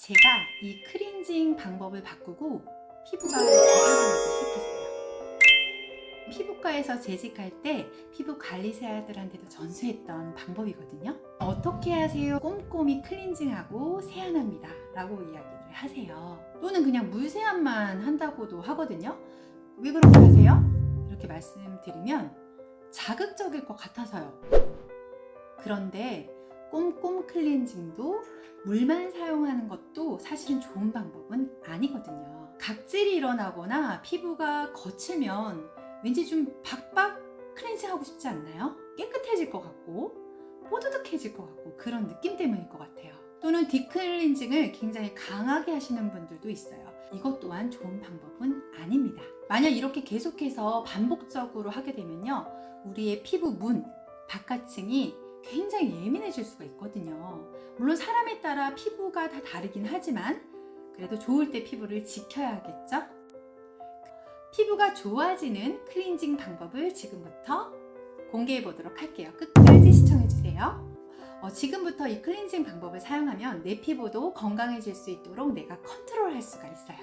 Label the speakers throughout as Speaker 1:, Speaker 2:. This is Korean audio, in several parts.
Speaker 1: 제가 이 클렌징 방법을 바꾸고 피부가 잘 살아나기 시작했어요. 피부과에서 재직할 때 피부 관리사들한테도 전수했던 방법이거든요. 어떻게 하세요? 꼼꼼히 클렌징하고 세안합니다 라고 이야기를 하세요. 또는 그냥 물 세안만 한다고도 하거든요. 왜 그렇게 하세요? 이렇게 말씀드리면 자극적일 것 같아서요. 그런데 꼼꼼 클렌징도 물만 사용하는 것도 사실은 좋은 방법은 아니거든요. 각질이 일어나거나 피부가 거칠면 왠지 좀 박박 클렌징하고 싶지 않나요? 깨끗해질 것 같고 뽀드득해질 것 같고 그런 느낌 때문일 것 같아요. 또는 딥클렌징을 굉장히 강하게 하시는 분들도 있어요. 이것 또한 좋은 방법은 아닙니다. 만약 이렇게 계속해서 반복적으로 하게 되면요, 우리의 피부 문, 바깥층이 굉장히 예민해질 수가 있거든요. 물론 사람에 따라 피부가 다 다르긴 하지만 그래도 좋을 때 피부를 지켜야겠죠? 피부가 좋아지는 클렌징 방법을 지금부터 공개해 보도록 할게요. 끝까지 시청해 주세요. 지금부터 이 클렌징 방법을 사용하면 내 피부도 건강해질 수 있도록 내가 컨트롤할 수가 있어요.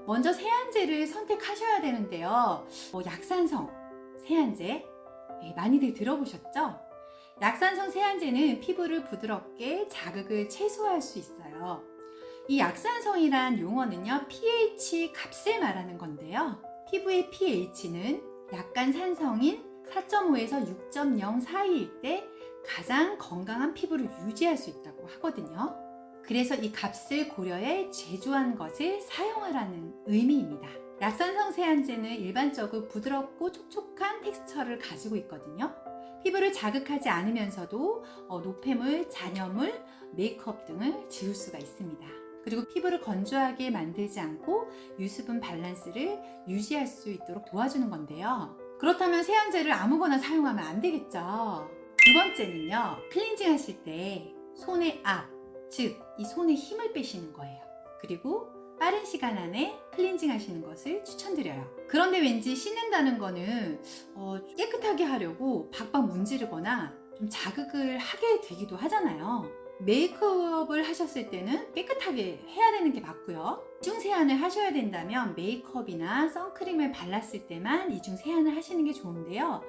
Speaker 1: 먼저 세안제를 선택하셔야 되는데요. 약산성 세안제 많이들 들어보셨죠? 약산성 세안제는 피부를 부드럽게 자극을 최소화할 수 있어요. 이 약산성이란 용어는요, pH 값을 말하는 건데요. 피부의 pH는 약간 산성인 4.5에서 6.0 사이일 때 가장 건강한 피부를 유지할 수 있다고 하거든요. 그래서 이 값을 고려해 제조한 것을 사용하라는 의미입니다. 약산성 세안제는 일반적으로 부드럽고 촉촉한 텍스처를 가지고 있거든요. 피부를 자극하지 않으면서도 노폐물, 잔여물, 메이크업 등을 지울 수가 있습니다. 그리고 피부를 건조하게 만들지 않고 유수분 밸런스를 유지할 수 있도록 도와주는 건데요. 그렇다면 세안제를 아무거나 사용하면 안 되겠죠. 두 번째는요, 클렌징 하실 때 손의 앞, 즉 이 손에 힘을 빼시는 거예요. 그리고 빠른 시간 안에 클렌징 하시는 것을 추천드려요. 그런데 왠지 씻는다는 거는 깨끗하게 하려고 박박 문지르거나 좀 자극을 하게 되기도 하잖아요. 메이크업을 하셨을 때는 깨끗하게 해야 되는 게 맞고요. 이중 세안을 하셔야 된다면 메이크업이나 선크림을 발랐을 때만 이중 세안을 하시는 게 좋은데요.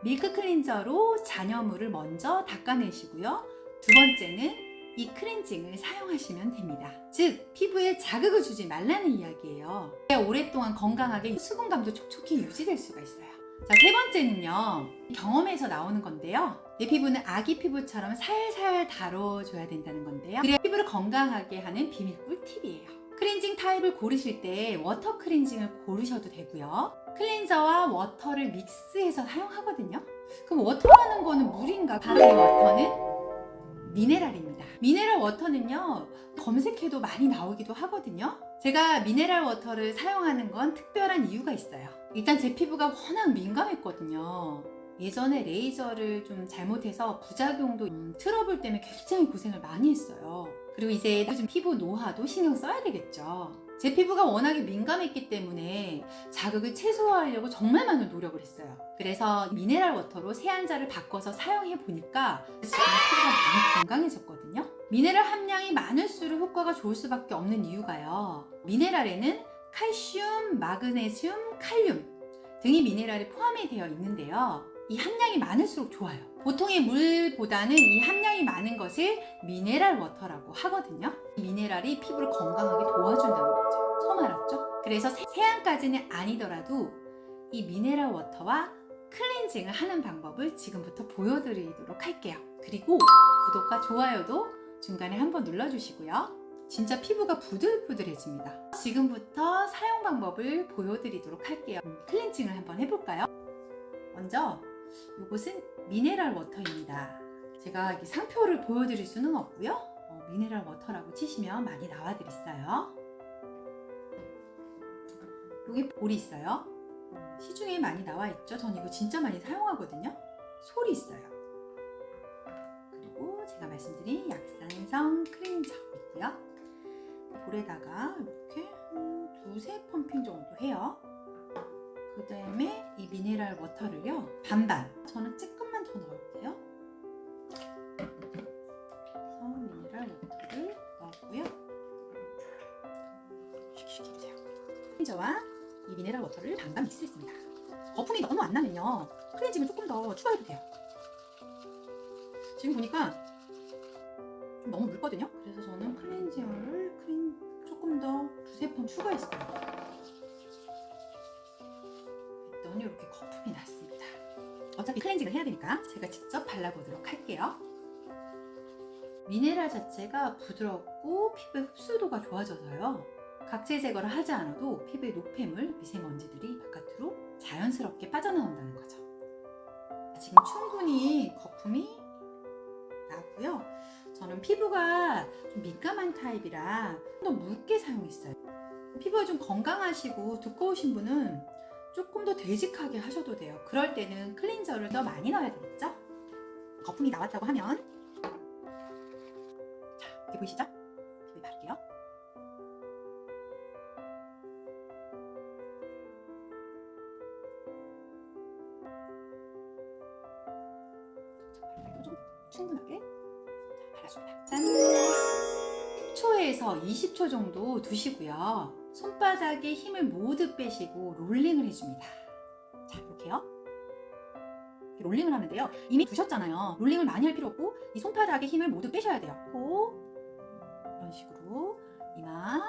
Speaker 1: 밀크 클렌저로 잔여물을 먼저 닦아내시고요. 두 번째는 이 클렌징을 사용하시면 됩니다. 즉 피부에 자극을 주지 말라는 이야기예요. 오랫동안 건강하게 수분감도 촉촉히 유지될 수가 있어요. 자, 세 번째는요, 경험에서 나오는 건데요. 내 피부는 아기 피부처럼 살살 다뤄줘야 된다는 건데요. 그래야 피부를 건강하게 하는 비밀 꿀팁이에요. 클렌징 타입을 고르실 때 워터 클렌징을 고르셔도 되고요. 클렌저와 워터를 믹스해서 사용하거든요. 그럼 워터라는 거는 물인가? 바로 이 워터는 미네랄입니다. 미네랄 워터는요, 검색해도 많이 나오기도 하거든요. 제가 미네랄 워터를 사용하는 건 특별한 이유가 있어요. 일단 제 피부가 워낙 민감했거든요. 예전에 레이저를 좀 잘못해서 부작용도 트러블 때문에 굉장히 고생을 많이 했어요. 그리고 이제 요즘 피부 노화도 신경 써야 되겠죠. 제 피부가 워낙에 민감했기 때문에 자극을 최소화하려고 정말 많은 노력을 했어요. 그래서 미네랄 워터로 세안자를 바꿔서 사용해 보니까 지금 피부가 많이 건강해졌거든요. 미네랄 함량이 많을수록 효과가 좋을 수밖에 없는 이유가요. 미네랄에는 칼슘, 마그네슘, 칼륨 등의 미네랄이 포함이 되어 있는데요. 이 함량이 많을수록 좋아요. 보통의 물보다는 이 함량이 많은 것을 미네랄 워터라고 하거든요. 이 미네랄이 피부를 건강하게 도와준다는 거죠. 처음 알았죠? 그래서 세안까지는 아니더라도 이 미네랄 워터와 클렌징을 하는 방법을 지금부터 보여드리도록 할게요. 그리고 구독과 좋아요도 중간에 한번 눌러주시고요. 진짜 피부가 부들부들해집니다. 지금부터 사용 방법을 보여드리도록 할게요. 클렌징을 한번 해볼까요? 먼저 이것은 미네랄 워터입니다. 제가 상표를 보여드릴 수는 없고요. 미네랄 워터라고 치시면 많이 나와들 있어요. 여기 볼이 있어요. 시중에 많이 나와 있죠. 전 이거 진짜 많이 사용하거든요. 솔이 있어요. 그리고 제가 말씀드린 약산성 클렌저 있고요. 볼에다가 이렇게 두세 펌핑 정도 해요. 그 다음에 이 미네랄 워터를요, 반반. 저는 조금만 더 넣을게요. 그래서 미네랄 워터를 넣었고요. 클렌저와 이 미네랄 워터를 반반 믹스했습니다. 거품이 너무 안 나면요, 클렌징을 조금 더 추가해도 돼요. 지금 보니까 좀 너무 묽거든요. 그래서 저는 클렌징을 조금 더 두세 번 추가했어요. 그랬더니 이렇게 거품이 났습니다. 어차피 클렌징을 해야 되니까 제가 직접 발라보도록 할게요. 미네랄 자체가 부드럽고 피부의 흡수도가 좋아져서요, 각질 제거를 하지 않아도 피부의 노폐물, 미세먼지들이 바깥으로 자연스럽게 빠져나온다는 거죠. 지금 충분히 거품이 나고요. 저는 피부가 좀 민감한 타입이라 좀 더 묽게 사용했어요. 피부가 좀 건강하시고 두꺼우신 분은 조금 더 되직하게 하셔도 돼요. 그럴 때는 클렌저를 더 많이 넣어야 되겠죠? 거품이 나왔다고 하면, 자, 여기 보이시죠? 피부에 바를게요. 좀 충분하게 발라줍니다. 짠! 10초에서 20초 정도 두시고요. 손바닥에 힘을 모두 빼시고 롤링을 해줍니다. 자, 이렇게요. 이렇게 롤링을 하는데요, 이미 두셨잖아요. 롤링을 많이 할 필요 없고 이 손바닥에 힘을 모두 빼셔야 돼요. 코, 이런 식으로 이마.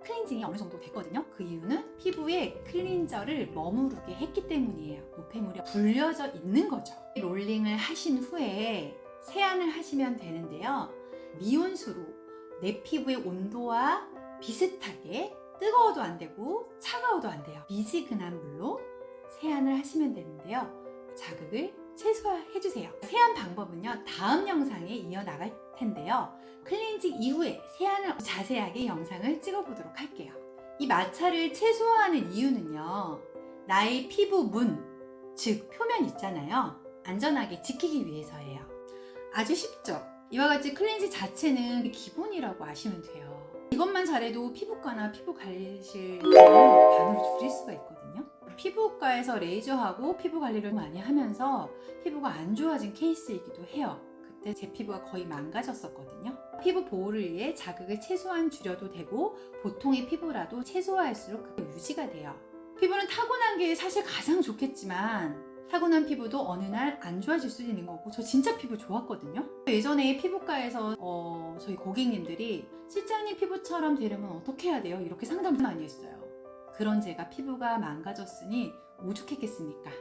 Speaker 1: 클렌징이 어느 정도 됐거든요. 그 이유는 피부에 클렌저를 머무르게 했기 때문이에요. 노폐물이 불려져 있는 거죠. 롤링을 하신 후에 세안을 하시면 되는데요, 미온수로 내 피부의 온도와 비슷하게, 뜨거워도 안 되고 차가워도 안 돼요, 미지근한 물로 세안을 하시면 되는데요, 자극을 최소화해주세요. 세안 방법은요, 다음 영상에 이어나갈 텐데요, 클렌징 이후에 세안을 자세하게 영상을 찍어보도록 할게요. 이 마찰을 최소화하는 이유는요, 나의 피부 문, 즉 표면 있잖아요, 안전하게 지키기 위해서예요. 아주 쉽죠? 이와 같이 클렌징 자체는 기본이라고 아시면 돼요. 이것만 잘해도 피부과나 피부관리실 반으로 줄일 수가 있거든요. 피부과에서 레이저하고 피부 관리를 많이 하면서 피부가 안 좋아진 케이스이기도 해요. 그때 제 피부가 거의 망가졌었거든요. 피부 보호를 위해 자극을 최소한 줄여도 되고, 보통의 피부라도 최소화할수록 그게 유지가 돼요. 피부는 타고난 게 사실 가장 좋겠지만 타고난 피부도 어느 날 안 좋아질 수 있는 거고, 저 진짜 피부 좋았거든요. 예전에 피부과에서 저희 고객님들이 실장님 피부처럼 되려면 어떻게 해야 돼요? 이렇게 상담을 많이 했어요. 그런 제가 피부가 망가졌으니 오죽했겠습니까?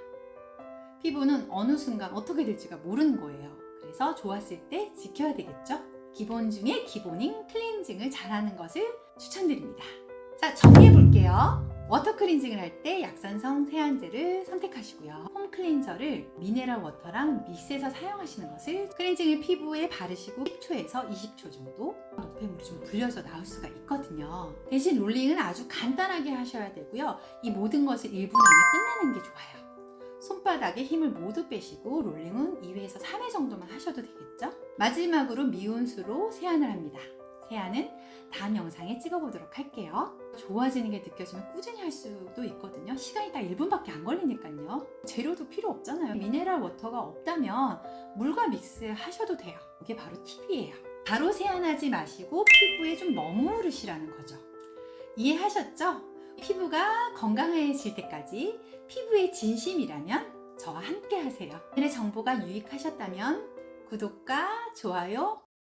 Speaker 1: 피부는 어느 순간 어떻게 될지가 모르는 거예요. 그래서 좋았을 때 지켜야 되겠죠? 기본 중에 기본인 클렌징을 잘하는 것을 추천드립니다. 자, 정리해 볼게요. 워터 클렌징을 할 때 약산성 세안제를 선택하시고요. 홈 클렌저를 미네랄 워터랑 믹스해서 사용하시는 것을, 클렌징을 피부에 바르시고 10초에서 20초 정도 노폐물이 좀 불려져 나올 수가 있거든요. 대신 롤링은 아주 간단하게 하셔야 되고요. 이 모든 것을 1분 안에 끝내는 게 좋아요. 손바닥에 힘을 모두 빼시고 롤링은 2회에서 3회 정도만 하셔도 되겠죠? 마지막으로 미온수로 세안을 합니다. 세안은 다음 영상에 찍어보도록 할게요. 좋아지는 게 느껴지면 꾸준히 할 수도 있거든요. 시간이 딱 1분밖에 안 걸리니까요. 재료도 필요 없잖아요. 미네랄 워터가 없다면 물과 믹스 하셔도 돼요. 이게 바로 팁이에요. 바로 세안하지 마시고 피부에 좀 머무르시라는 거죠. 이해하셨죠? 피부가 건강해질 때까지 피부에 진심이라면 저와 함께 하세요. 오늘의 정보가 유익하셨다면 구독과 좋아요